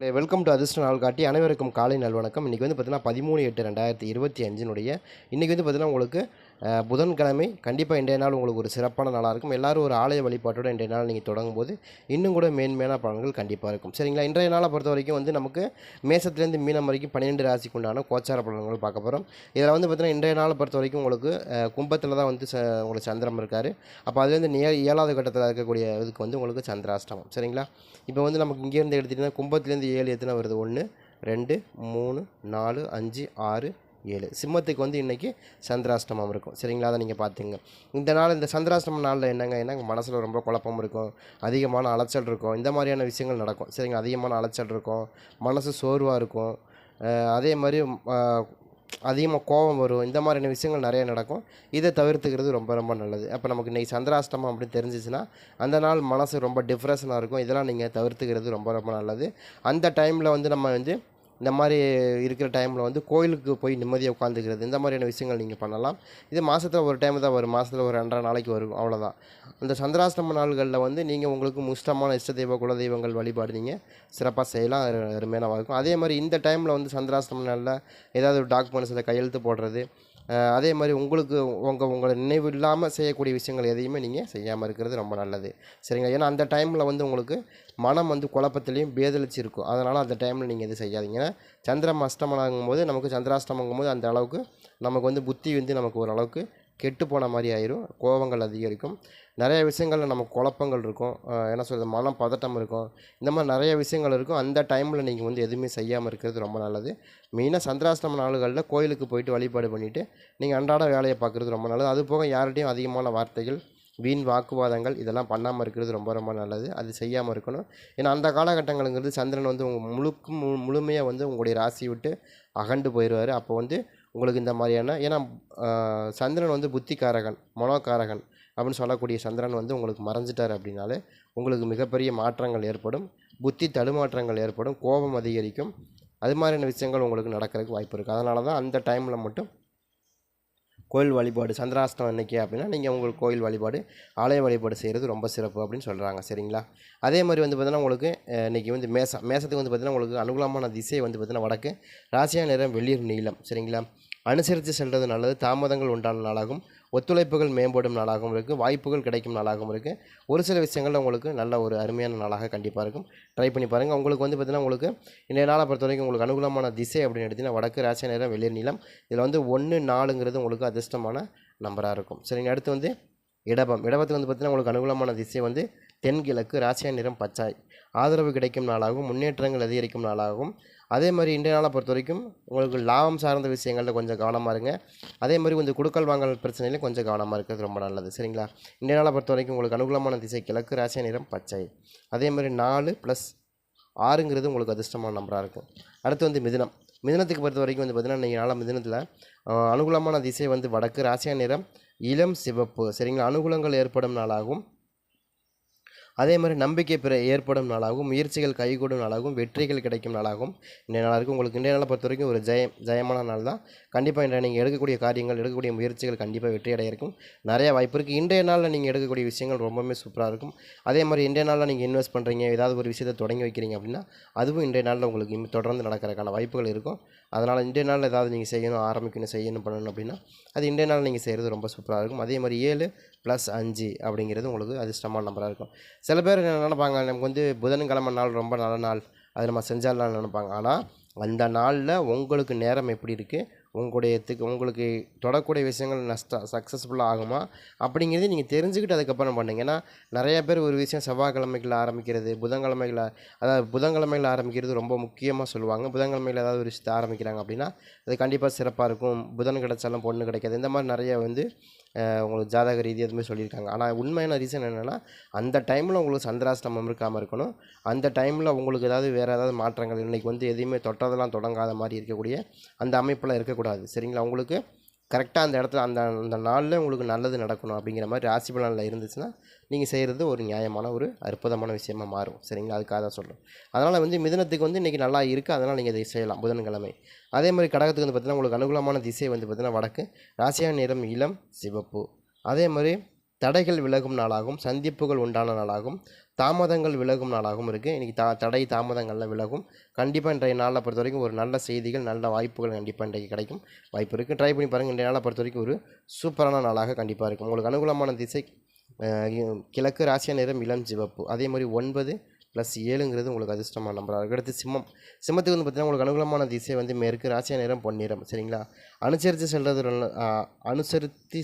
Welcome to அதிர்ஷ்ட நாள் காட்டி அனைவருக்கும் காலை நல்வணக்கம். இன்றைக்கி வந்து பார்த்தீங்கன்னா 13/8/2025 இன்றைக்கி வந்து பார்த்தீங்கன்னா உங்களுக்கு புதன்கிழமை. கண்டிப்பாக இன்றைய நாள் உங்களுக்கு ஒரு சிறப்பான நாளாக இருக்கும். எல்லோரும் ஒரு ஆலய வழிபாட்டோட இன்றைய நாள் நீங்கள் தொடங்கும்போது இன்னும் கூட மேன்மையான பலன்கள் கண்டிப்பாக இருக்கும். சரிங்களா? இன்றைய நாளை பொறுத்த வரைக்கும் வந்து நமக்கு மேசத்துலேருந்து மீனம் வரைக்கும் 12 ராசிக்கு உண்டான கோச்சார பலன்கள் பார்க்க போகிறோம். இதில் வந்து பார்த்தீங்கன்னா இன்றைய நாளை பொறுத்த வரைக்கும் உங்களுக்கு கும்பத்தில் தான் வந்து உங்களுக்கு சந்திரன் இருக்கார். அப்போ அதுலேருந்து 7வது கட்டத்தில் இருக்கக்கூடிய இதுக்கு வந்து உங்களுக்கு சந்திராஷ்டமம். சரிங்களா? இப்போ வந்து நமக்கு இங்கேருந்து எடுத்துகிட்டிங்கன்னா கும்பத்துலேருந்து 7 எத்தனை வருது? 1 2 3 4 5 6 7. சிம்மத்துக்கு வந்து இன்றைக்கி சந்திராஷ்டமம் இருக்கும். சரிங்களா? அதை நீங்கள் பார்த்துங்க. இந்த நாள் இந்த சந்திராஷ்டமம் நாளில் என்னங்க மனசில் ரொம்ப குழப்பம் இருக்கும், அதிகமான அலைச்சல் இருக்கும், இந்த மாதிரியான விஷயங்கள் நடக்கும். சரிங்களா? அதிகமான அலைச்சல் இருக்கும், மனசு சோர்வாக இருக்கும், அதே மாதிரி அதிகமாக கோபம் வரும். இந்த மாதிரியான விஷயங்கள் நிறைய நடக்கும். இதை தவிர்த்துக்கிறது ரொம்ப ரொம்ப நல்லது. அப்போ நமக்கு இன்றைக்கி சந்திராஷ்டமம் அப்படின்னு தெரிஞ்சிச்சுன்னா அந்த நாள் மனசு ரொம்ப டிப்ரெஷனாக இருக்கும். இதெல்லாம் நீங்கள் தவிர்த்துக்கிறது ரொம்ப ரொம்ப நல்லது. அந்த டைமில் வந்து நம்ம வந்து இந்த மாதிரி இருக்கிற டைமில் வந்து கோயிலுக்கு போய் நிம்மதியாக உட்காந்துக்கிறது, இந்த மாதிரியான விஷயங்கள் நீங்கள் பண்ணலாம். இது மாதத்தில் ஒரு டைம் தான் வரும், மாதத்தில் ஒரு 2.5 நாளைக்கு வரும், அவ்வளோதான். அந்த சந்திராஷ்டம நாள்களில் வந்து நீங்கள் உங்களுக்கு இஷ்டமான இஷ்ட தெய்வ குலதெய்வங்கள் வழிபாடு நீங்கள் சிறப்பாக செய்யலாம். அருமையான இருக்கும். அதே மாதிரி இந்த டைமில் வந்து சந்திராஷ்டம நாளில் ஏதாவது ஒரு டாக்குமெண்ட்ஸில் கையெழுத்து போடுறது, அதே மாதிரி உங்களுக்கு உங்களை நினைவு இல்லாமல் செய்யக்கூடிய விஷயங்கள் எதையுமே நீங்கள் செய்யாமல் இருக்கிறது ரொம்ப நல்லது. சரிங்களா? ஏன்னா அந்த டைமில் வந்து உங்களுக்கு மனம் வந்து குழப்பத்துலேயும் பேதலிச்சு இருக்கும். அதனால் அந்த டைமில் நீங்கள் எதுவும் செய்யாதீங்க. சந்திரன் அஷ்டமனாகும் போது நமக்கு சந்திராஷ்டமங்கும் போது அந்த அளவுக்கு நமக்கு வந்து புத்தி வந்து நமக்கு ஓரளவுக்கு கெட்டு போன மாதிரி ஆயிரும். கோபங்கள் அதிகரிக்கும். நிறைய விஷயங்களில் நமக்கு குழப்பங்கள் இருக்கும். என்ன சொல்கிறது, மனம் பதட்டம் இருக்கும். இந்த மாதிரி நிறைய விஷயங்கள் இருக்கும். அந்த டைமில் நீங்கள் வந்து எதுவுமே செய்யாமல் இருக்கிறது ரொம்ப நல்லது. மெயினாக சந்திராஷ்டம நாள்களில் கோயிலுக்கு போயிட்டு வழிபாடு பண்ணிவிட்டு நீங்கள் அன்றாட வேலையை பார்க்குறது ரொம்ப நல்லது. அது போக யார்கிட்டையும் அதிகமான வார்த்தைகள், வீண் வாக்குவாதங்கள் இதெல்லாம் பண்ணாமல் இருக்கிறது ரொம்ப ரொம்ப நல்லது. அது செய்யாமல் இருக்கணும். ஏன்னா அந்த காலகட்டங்களுங்கிறது சந்திரன் வந்து முழுமையாக வந்து உங்களுடைய ராசி விட்டு அகண்டு போயிடுவார். அப்போ வந்து உங்களுக்கு இந்த மாதிரியான ஏன்னா சந்திரன் வந்து புத்திக்காரகன், மனோகாரகன் அப்படின்னு சொல்லக்கூடிய சந்திரன் வந்து உங்களுக்கு மறைஞ்சிட்டார் அப்படின்னாலே உங்களுக்கு மிகப்பெரிய மாற்றங்கள் ஏற்படும், புத்தி தடுமாற்றங்கள் ஏற்படும், கோபம் அதிகரிக்கும். அது மாதிரியான விஷயங்கள் உங்களுக்கு நடக்கிறதுக்கு வாய்ப்பு இருக்குது. அதனால தான் அந்த டைமில் மட்டும் கோயில் வழிபாடு சந்திராஷ்டமம் அன்றைக்கி அப்படின்னா நீங்கள் உங்களுக்கு கோயில் வழிபாடு, ஆலய வழிபாடு செய்கிறது ரொம்ப சிறப்பு அப்படின்னு சொல்கிறாங்க. சரிங்களா? அதே மாதிரி வந்து பார்த்தீங்கன்னா உங்களுக்கு இன்றைக்கி வந்து மேசத்துக்கு வந்து பார்த்திங்கன்னா உங்களுக்கு அனுகூலமான திசை வந்து பார்த்திங்கன்னா வடக்கு, ராசியான நிறம் வெளிர் நீளம். சரிங்களா? அனுசரித்து செல்வது நல்லது. தாமதங்கள் உண்டான நாளாகும், ஒத்துழைப்புகள் மேம்படும் நாளாகவும் இருக்குது, வாய்ப்புகள் கிடைக்கும் நாளாகவும் இருக்குது. ஒரு சில விஷயங்கள் உங்களுக்கு நல்ல ஒரு அருமையான நாளாக கண்டிப்பாக இருக்கும். ட்ரை பண்ணி பாருங்கள். உங்களுக்கு வந்து பார்த்திங்கன்னா உங்களுக்கு இன்றைய நாளை பொறுத்த வரைக்கும் உங்களுக்கு அனுகூலமான திசை அப்படின்னு எடுத்திங்கன்னா வடக்கு, ராசியான நிறம் வெளிர் நீளம். இதில் வந்து 1 4ங்கிறது உங்களுக்கு அதிர்ஷ்டமான நம்பராக இருக்கும். சரிங்க. அடுத்து வந்து இடபத்துக்கு வந்து பார்த்திங்கன்னா உங்களுக்கு அனுகூலமான திசை வந்து தென்கிழக்கு, ராசியான நிறம் பச்சாய். ஆதரவு கிடைக்கும் நாளாகவும், முன்னேற்றங்கள் அதிகரிக்கும் நாளாகவும். அதே மாதிரி இன்றைய நாளை பொறுத்த வரைக்கும் உங்களுக்கு லாபம் சார்ந்த விஷயங்களில் கொஞ்சம் கவனமாக இருங்க. அதே மாதிரி கொஞ்சம் கொடுக்கல் வாங்கல் பிரச்சனையில கொஞ்சம் கவனமாக இருக்கிறது ரொம்ப நல்லது. சரிங்களா? இன்றைய நாளை பொறுத்த வரைக்கும் உங்களுக்கு அனுகூலமான திசை கிழக்கு, ராசியான நிறம் பச்சை. அதே மாதிரி 4+6ங்கிறது உங்களுக்கு அதிர்ஷ்டமான நம்பராக இருக்கும். அடுத்து வந்து மிதுனத்துக்கு பொறுத்த வரைக்கும் வந்து பார்த்திங்கன்னா இன்றைக்கி நாளாக மிதுனத்தில் அனுகூலமான திசை வந்து வடக்கு, ராசியான நிறம் இளம் சிவப்பு. சரிங்களா? அனுகூலங்கள் ஏற்படும் நாளாகவும், அதே மாதிரி நம்பிக்கை ஏற்படும் நாளாகவும், முயற்சிகள் கைகூடும் நாளாகவும், வெற்றிகள் கிடைக்கும் நாளாகவும் இன்றைய நாளாக இருக்கும். உங்களுக்கு இன்றைய நாளை பொறுத்த வரைக்கும் ஒரு ஜெயமான நாள் தான். கண்டிப்பாக இன்றைய நீங்கள் எடுக்கக்கூடிய காரியங்கள், எடுக்கக்கூடிய முயற்சிகள் கண்டிப்பாக வெற்றி அடைய இருக்கும். நிறைய வாய்ப்பு இருக்குது. இன்றைய நாளில் நீங்கள் எடுக்கக்கூடிய விஷயங்கள் ரொம்பவுமே சூப்பராக இருக்கும். அதே மாதிரி இன்றைய நாளில் நீங்கள் இன்வெஸ்ட் பண்ணுறீங்க, ஏதாவது ஒரு விஷயத்தை தொடங்கி வைக்கிறீங்க அப்படின்னா அதுவும் இன்றைய நாளில் உங்களுக்கு தொடர்ந்து நடக்கிறதுக்கான வாய்ப்புகள் இருக்கும். அதனால் இன்றைய நாளில் ஏதாவது நீங்கள் செய்யணும் பண்ணணும் அப்படின்னா அது இன்றைய நாள் நீங்கள் செய்கிறது ரொம்ப சூப்பராக இருக்கும். அதே மாதிரி 7+5 அப்படிங்கிறது உங்களுக்கு அதிர்ஷ்டமான நம்பராக இருக்கும். சில பேர் என்ன நினைப்பாங்க, நமக்கு வந்து புதன்கிழமை நாள் ரொம்ப நல்ல நாள், அது நம்ம செஞ்சாலான்னு நினைப்பாங்க. ஆனால் அந்த நாளில் உங்களுக்கு நேரம் எப்படி இருக்குது, உங்களுக்கு தொடக்கூடிய விஷயங்கள் சக்ஸஸ்ஃபுல்லாக ஆகுமா அப்படிங்கிறத நீங்கள் தெரிஞ்சுக்கிட்டு அதுக்கப்புறம் பண்ணுங்க. ஏன்னா நிறைய பேர் ஒரு விஷயம் செவ்வாய்க்கிழமைகளில் ஆரம்பிக்கிறது, புதன்கிழமைகளில் ஆரம்பிக்கிறது ரொம்ப முக்கியமாக சொல்லுவாங்க. புதன்கிழமையில் ஏதாவது ஒரு விஷயத்தை ஆரம்பிக்கிறாங்க அப்படின்னா அது கண்டிப்பாக சிறப்பாக இருக்கும். புதன் கிடைச்சாலும் பொண்ணு கிடைக்காது, இந்த மாதிரி நிறைய வந்து உங்களுக்கு ஜாதக ரீதி எதுவுமே சொல்லியிருக்காங்க. ஆனால் உண்மையான ரீசன் என்னென்னா அந்த டைமில் உங்களுக்கு சந்திராஷ்டமம் இருக்காமல் இருக்கணும். அந்த டைமில் உங்களுக்கு வேறு ஏதாவது மாற்றங்கள் இன்றைக்கி வந்து எதையுமே தொட்டதெல்லாம் தொடங்காத மாதிரி இருக்கக்கூடிய அந்த அமைப்பில் இருக்கக்கூடாது. சரிங்களா? உங்களுக்கு கரெக்டாக அந்த இடத்துல அந்த நாளில் உங்களுக்கு நல்லது நடக்கணும் அப்படிங்கிற மாதிரி ராசி பலனில் இருந்துச்சுன்னா நீங்கள் செய்கிறது ஒரு நியாயமான ஒரு அற்புதமான விஷயமாக மாறும். சரிங்களா? அதுக்காக தான் சொல்கிறோம். அதனால் வந்து மிதுனத்துக்கு வந்து இன்றைக்கி நல்லா இருக்குது, அதனால் நீங்கள் இதை செய்யலாம் புதன்கிழமை. அதே மாதிரி கடகத்துக்கு வந்து பார்த்திங்கன்னா உங்களுக்கு அனுகூலமான திசை வந்து பார்த்திங்கன்னா வடக்கு, ராசியான நிறம் இளம் சிவப்பு. அதே மாதிரி தடைகள் விலகும் நாளாகும், சந்திப்புகள் உண்டான நாளாகும், தாமதங்கள் விலகும் நாளாகவும் இருக்குது. இன்றைக்கி தடை தாமதங்கள்லாம் விலகும். கண்டிப்பாக இன்றைய நாளை பொறுத்த வரைக்கும் ஒரு நல்ல செய்திகள், நல்ல வாய்ப்புகள் கண்டிப்பாக இன்றைக்கு கிடைக்கும் வாய்ப்பு இருக்குது. ட்ரை பண்ணி பாருங்கள். இன்றைய நாளை பொறுத்த வரைக்கும் ஒரு சூப்பரான நாளாக கண்டிப்பாக இருக்கும். உங்களுக்கு அனுகூலமான திசை கிழக்கு, ராசியா நிறம் இளம் சிவப்பு. அதே மாதிரி 9+7 உங்களுக்கு அதிர்ஷ்டமான நம்பராக இருக்குது. அடுத்து சிம்மம். சிம்மத்துக்கு வந்து பார்த்திங்கன்னா உங்களுக்கு அனுகூலமான திசை வந்து மேற்கு, ராசியா நிறம் பொன்னிறம். சரிங்களா? அனுசரித்து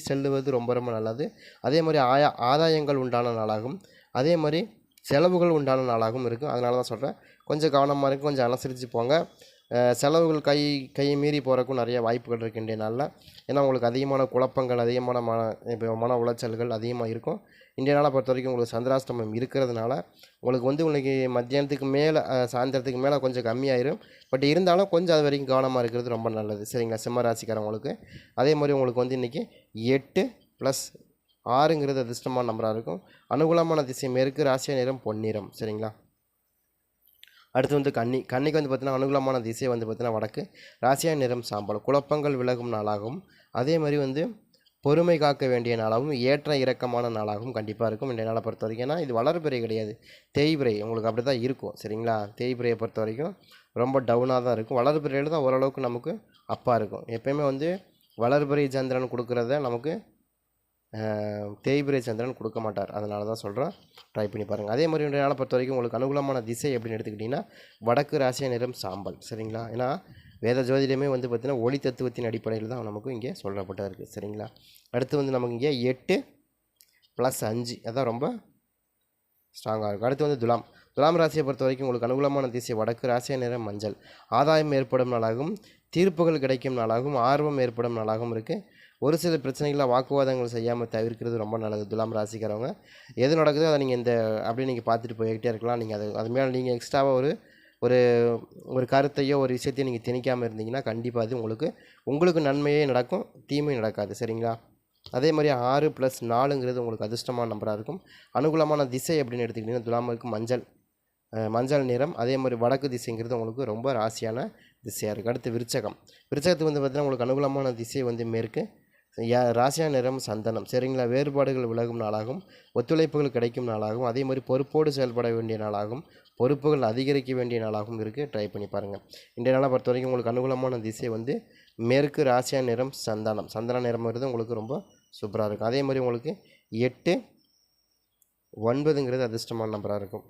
செல்லுவது ரொம்ப ரொம்ப நல்லது. அதே மாதிரி ஆதாயங்கள் உண்டான நாளாகும், அதே மாதிரி செலவுகள் உண்டான நாளாகவும் இருக்கும். அதனால தான் சொல்கிறேன், கொஞ்சம் கவனமாக இருக்கும், கொஞ்சம் அனுசரித்து போங்க. செலவுகள் கையை மீறி போகிறக்கும் நிறைய வாய்ப்புகள் இருக்குது இன்றைய நாளில். ஏன்னா உங்களுக்கு அதிகமான குழப்பங்கள், அதிகமான மன உளைச்சல்கள் அதிகமாக இருக்கும். இன்றைய நாளை பொறுத்த வரைக்கும் உங்களுக்கு சந்திராஷ்டமம் இருக்கிறதுனால உங்களுக்கு வந்து உங்களுக்கு மத்தியானத்துக்கு மேலே சாயந்தரத்துக்கு மேலே கொஞ்சம் கம்மியாயிரும். பட் இருந்தாலும் கொஞ்சம் அது வரைக்கும் கவனமாக இருக்கிறது ரொம்ப நல்லது. சரிங்களா? சிம்ம ராசிக்காரங்களுக்கு அதே மாதிரி உங்களுக்கு வந்து இன்றைக்கி 8+6 அதிர்ஷ்டமான நம்பராக இருக்கும். அனுகூலமான திசை மேற்கு, ராசியா நிறம் பொன்னிறம். சரிங்களா? அடுத்து வந்து கன்னிக்கு வந்து பார்த்திங்கன்னா அனுகூலமான திசை வந்து பார்த்திங்கன்னா வடக்கு, ராசியா நிறம் சாம்பல். குழப்பங்கள் விலகும் நாளாகவும், அதே மாதிரி வந்து பொறுமை காக்க வேண்டிய நாளாகவும், ஏற்ற இறக்கமான நாளாகவும் கண்டிப்பாக இருக்கும் இன்றைய நாளை பொறுத்த வரைக்கும். ஏன்னா இது வளர்பிறை கிடையாது, தேய்பிறை. உங்களுக்கு அப்படி தான் இருக்கும். சரிங்களா? தேய்பிறையை பொறுத்த வரைக்கும் ரொம்ப டவுனாக தான் இருக்கும். வளர்பிறையில் தான் ஓரளவுக்கு நமக்கு அப்பாக இருக்கும். எப்போயுமே வந்து வளர்பிறை சந்திரன் கொடுக்குறத நமக்கு தேய்பிறை சந்திரன் கொடுக்க மாட்டார். அதனால தான் சொல்கிறேன், ட்ரை பண்ணி பாருங்கள். அதே மாதிரி இன்றைய நாளை பொறுத்த வரைக்கும் உங்களுக்கு அனுகூலமான திசை அப்படின்னு எடுத்துக்கிட்டிங்கன்னா வடக்கு, ராசியா நிறம் சாம்பல். சரிங்களா? ஏன்னா வேத ஜோதிடமே வந்து பார்த்திங்கன்னா ஒளி தத்துவத்தின் அடிப்படையில் தான் நமக்கு இங்கே சொல்லப்பட்டு இருக்குது. சரிங்களா? அடுத்து வந்து நமக்கு இங்கே 8+5 அதான் ரொம்ப ஸ்ட்ராங்காக இருக்கும். அடுத்து வந்து துலாம் ராசியை பொறுத்த வரைக்கும் உங்களுக்கு அனுகூலமான திசை வடக்கு, ராசியா நிறம் மஞ்சள். ஆதாயம் ஏற்படும் நாளாகவும், தீர்ப்புகள் கிடைக்கும் நாளாகவும், ஆர்வம் ஏற்படும் நாளாகவும் இருக்குது. ஒரு சில பிரச்சனைகளில் வாக்குவாதங்கள் செய்யாமல் தவிர்க்கிறது ரொம்ப நல்லது. துலாம் ராசிக்காரவங்க எது நடக்குதோ அதை நீங்கள் அப்படியே நீங்கள் பார்த்துட்டு போய்கிட்டே இருக்கலாம். நீங்கள் அது மேலே நீங்கள் எக்ஸ்ட்ராவாக ஒரு ஒரு கருத்தையோ ஒரு விஷயத்தையும் நீங்கள் திணிக்காமல் இருந்தீங்கன்னா கண்டிப்பாக அது உங்களுக்கு நன்மையே நடக்கும், தீமை நடக்காது. சரிங்களா? அதே மாதிரி 6+4 உங்களுக்கு அதிர்ஷ்டமான நம்பராக இருக்கும். அனுகூலமான திசை அப்படின்னு எடுத்துக்கிட்டிங்கன்னா துலாமுக்கு மஞ்சள் நிறம். அதே மாதிரி வடக்கு திசைங்கிறது உங்களுக்கு ரொம்ப ராசியான திசையாக இருக்குது. அடுத்து விருச்சகத்துக்கு வந்து பார்த்திங்கன்னா உங்களுக்கு அனுகூலமான திசை வந்து மேற்கு, ராசியா நிறம் சந்தனம். சரிங்களா? வேறுபாடுகள் விலகும் நாளாகும், ஒத்துழைப்புகள் கிடைக்கும் நாளாகும், அதே மாதிரி பொறுப்போடு செயல்பட வேண்டிய நாளாகும், பொறுப்புகள் அதிகரிக்க வேண்டிய நாளாகவும் இருக்குது. ட்ரை பண்ணி பாருங்கள். இன்றைய நாளை பொறுத்த வரைக்கும் உங்களுக்கு அனுகூலமான திசை வந்து மேற்கு, ராசியா நிறம் சந்தன நிறம் உங்களுக்கு ரொம்ப சூப்பராக இருக்கும். அதே மாதிரி உங்களுக்கு 8+9 அதிர்ஷ்டமான நம்பராக இருக்கும்.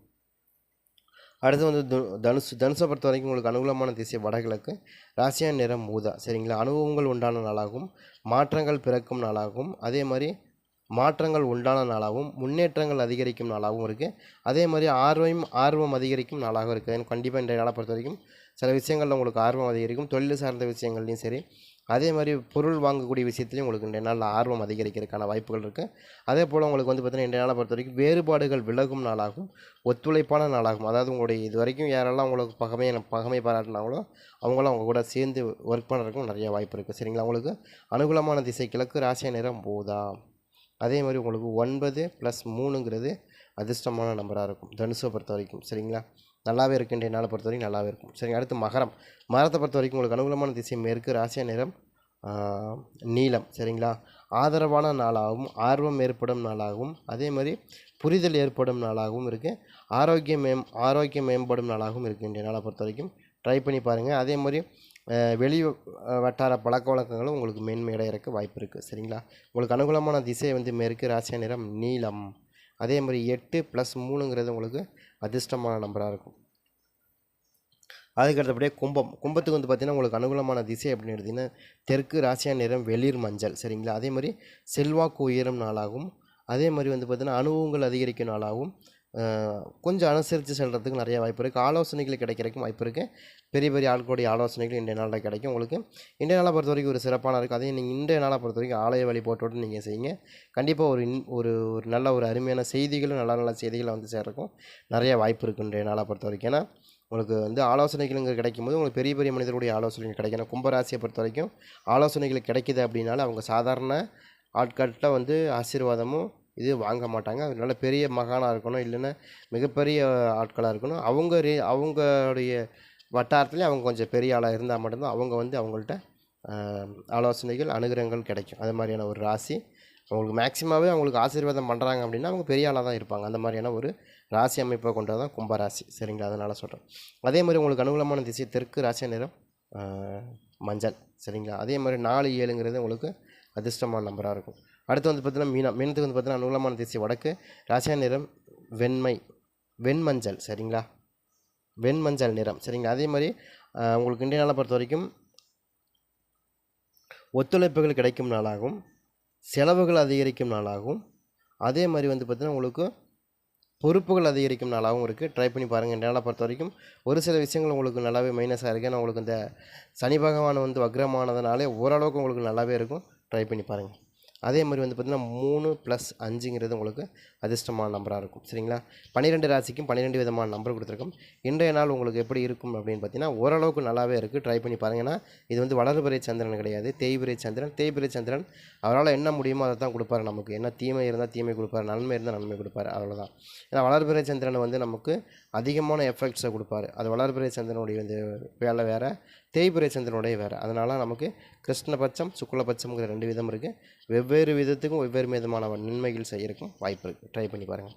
அடுத்து வந்து தனுசை பொறுத்த வரைக்கும் உங்களுக்கு அனுகூலமான திசை வடகிழக்கு, ராசியா நிறம் ஊதா. சரிங்களா? அனுபவங்கள் உண்டான நாளாகவும், மாற்றங்கள் பிறக்கும் நாளாகவும், அதே மாதிரி மாற்றங்கள் உண்டான நாளாகவும், முன்னேற்றங்கள் அதிகரிக்கும் நாளாகவும் இருக்குது. அதே மாதிரி ஆர்வம் அதிகரிக்கும் நாளாகவும் இருக்குது. கண்டிப்பாக இன்றைய நாளை பொறுத்த வரைக்கும் சில விஷயங்களில் உங்களுக்கு ஆர்வம் அதிகரிக்கும். தொழில் சார்ந்த விஷயங்கள்லையும் சரி, அதே மாதிரி பொருள் வாங்கக்கூடிய விஷயத்துலையும் உங்களுக்கு இன்றைய நாளில் ஆர்வம் அதிகரிக்கிறதுக்கான வாய்ப்புகள் இருக்குது. அதே போல் உங்களுக்கு வந்து பார்த்திங்கன்னா இன்றைய நாளை பொறுத்த வரைக்கும் வேறுபாடுகள் விலகும் நாளாகும், ஒத்துழைப்பான நாளாகும். அதாவது உங்களுடைய இது வரைக்கும் யாரெல்லாம் உங்களுக்கு பகமை பாராட்டினாங்களோ அவங்களாம் அவங்க கூட சேர்ந்து ஒர்க் பண்ணுறதுக்கும் நிறைய வாய்ப்பு இருக்குது. சரிங்களா? உங்களுக்கு அனுகூலமான திசை கிழக்கு, ராசியா நிறம் ஊதா. அதே மாதிரி உங்களுக்கு 9+3 அதிர்ஷ்டமான நம்பராக இருக்கும் தனுசை பொறுத்த வரைக்கும். சரிங்களா? நல்லாவே இருக்குது இன்றைய நாளை பொறுத்த வரைக்கும் நல்லாவே இருக்கும். சரிங்க. அடுத்து மகரத்தை பொறுத்த வரைக்கும் உங்களுக்கு அனுகூலமான திசை மேற்கு, ராசியா நிறம் நீலம். சரிங்களா? ஆதரவான நாளாகவும், ஆர்வம் ஏற்படும் நாளாகவும், அதே மாதிரி புரிதல் ஏற்படும் நாளாகவும் இருக்குது. ஆரோக்கியம் மேம்படும் நாளாகவும் இருக்குது இன்றைய நாளை பொறுத்த வரைக்கும். ட்ரை பண்ணி பாருங்கள். அதே மாதிரி வெளி வட்டார பழக்க வழக்கங்களும் உங்களுக்கு மேன்மையடைகிறதுக்கு வாய்ப்பு இருக்குது. சரிங்களா? உங்களுக்கு அனுகூலமான திசை வந்து மேற்கு, ராசியா நிறம் நீலம். அதே மாதிரி 8+3 உங்களுக்கு அதிர்ஷ்டமான நம்பராக இருக்கும். அதுக்கு அடுத்தபடியே கும்பத்துக்கு வந்து பார்த்திங்கன்னா உங்களுக்கு அனுகூலமான திசை அப்படின்னு எடுத்திங்கன்னா தெற்கு, ராசியா நிறம் வெளிர் மஞ்சள். சரிங்களா? அதே மாதிரி செல்வாக்கு உயரும் நாளாகவும், அதே மாதிரி வந்து பார்த்திங்கன்னா அனுபவங்கள் அதிகரிக்கும் நாளாகவும், கொஞ்சம் அனுசரித்து செல்கிறதுக்கு நிறைய வாய்ப்பு இருக்குது. ஆலோசனைகள் கிடைக்கிறதுக்கும் வாய்ப்பு இருக்குது. பெரிய ஆட்களுடைய ஆலோசனைகள் இன்றைய நாளில் கிடைக்கும். உங்களுக்கு இன்றைய நாளை பொறுத்த வரைக்கும் ஒரு சிறப்பான இருக்குது. அதே நீங்கள் இன்றைய நாளை பொறுத்த வரைக்கும் ஆலய வழிபாட்டோடு நீங்கள் செய்யுங்க. கண்டிப்பாக ஒரு நல்ல ஒரு அருமையான செய்திகளும் நல்ல செய்திகளை வந்து சேர்றதுக்கும் நிறைய வாய்ப்பு இருக்குது இன்றைய நாளை பொறுத்த வரைக்கும். ஏன்னா உங்களுக்கு வந்து ஆலோசனைகள் இங்கே கிடைக்கும்போது உங்களுக்கு பெரிய மனிதர்களுடைய ஆலோசனைகள் கிடைக்கும். கும்பராசியை பொறுத்த வரைக்கும் ஆலோசனைகள் கிடைக்கிது அப்படின்னாலும் அவங்க சாதாரண ஆட்கள்கிட்ட வந்து ஆசீர்வாதமும் இது வாங்க மாட்டாங்க. அதனால பெரிய மகானாக இருக்கணும், இல்லைன்னா மிகப்பெரிய ஆட்களாக இருக்கணும். அவங்களுடைய வட்டாரத்துலேயும் அவங்க கொஞ்சம் பெரிய ஆளாக இருந்தால் மட்டும்தான் அவங்க வந்து அவங்கள்ட்ட ஆலோசனைகள் அனுகிரகங்கள் கிடைக்கும். அது மாதிரியான ஒரு ராசி உங்களுக்கு மேக்ஸிமாவே அவங்களுக்கு ஆசீர்வாதம் பண்ணுறாங்க அப்படின்னா அவங்க பெரிய ஆளாக தான் இருப்பாங்க. அந்த மாதிரியான ஒரு ராசி அமைப்பை கொண்டது தான் கும்பராசி. சரிங்களா? அதனால் சொல்கிறேன். அதே மாதிரி உங்களுக்கு அனுகூலமான திசை தெற்கு, ராசி நிறம் மஞ்சள். சரிங்களா? அதே மாதிரி 4, 7ங்கிறது உங்களுக்கு அதிர்ஷ்டமான நம்பராக இருக்கும். அடுத்து வந்து பார்த்தீங்கன்னா மீனத்துக்கு வந்து பார்த்தீங்கன்னா அனுகூலமான திசை வடக்கு, ராசியா நிறம் வெண்மஞ்சள். சரிங்களா? வெண்மஞ்சள் நிறம். சரிங்களா? அதே மாதிரி உங்களுக்கு இன்றைய நாளை பொறுத்த வரைக்கும் ஒத்துழைப்புகள் கிடைக்கும் நாளாகும், செலவுகள் அதிகரிக்கும் நாளாகும், அதே மாதிரி வந்து பார்த்திங்கன்னா உங்களுக்கு பொறுப்புகள் அதிகரிக்கும் நாளாகவும் இருக்குது. ட்ரை பண்ணி பாருங்கள். இந்த நாளை பொறுத்த வரைக்கும் ஒரு சில விஷயங்கள் உங்களுக்கு நல்லாவே மைனஸாக இருக்குது. ஆனால் உங்களுக்கு இந்த சனி பகவான் வந்து வக்ரமானதுனாலே ஓரளவுக்கு உங்களுக்கு நல்லாவே இருக்கும். ட்ரை பண்ணி பாருங்கள். அதே மாதிரி வந்து பார்த்திங்கன்னா 3+5ங்கிறது உங்களுக்கு அதிர்ஷ்டமான நம்பராக இருக்கும். சரிங்களா? 12 ராசிக்கும் 12 விதமான நம்பர் கொடுத்துருக்கோம். இன்றைய நாள் உங்களுக்கு எப்படி இருக்கும் அப்படின்னு பார்த்தீங்கன்னா ஓரளவுக்கு நல்லாவே இருக்குது. ட்ரை பண்ணி பாருங்கன்னா இது வந்து வளர்பிறை சந்திரன் கிடையாது, தேய்பிறை சந்திரன். தேய்பிறை சந்திரன் அவரால் என்ன முடியுமோ அதை தான் கொடுப்பாரு நமக்கு. என்ன தீமை இருந்தால் தீமை கொடுப்பாரு, நன்மை இருந்தால் நன்மை கொடுப்பாரு, அவ்வளோதான். ஏன்னா வளர்பிறை சந்திரன் வந்து நமக்கு அதிகமான எஃபெக்ட்ஸை கொடுப்பாரு. அது வளர்பிறை சந்திரனுடைய வந்து வேலை வேறு, தேய்பிறை சந்திரனுடைய வேறு. அதனால் நமக்கு கிருஷ்ணபட்சம் சுக்லபட்சம்ங்கிற 2 விதம் இருக்குது. வெவ்வேறு விதத்துக்கும் வெவ்வேறு விதமான நன்மைகள் செய்யறதுக்கும் வாய்ப்பு இருக்குது. ட்ரை பண்ணி பாருங்கள்.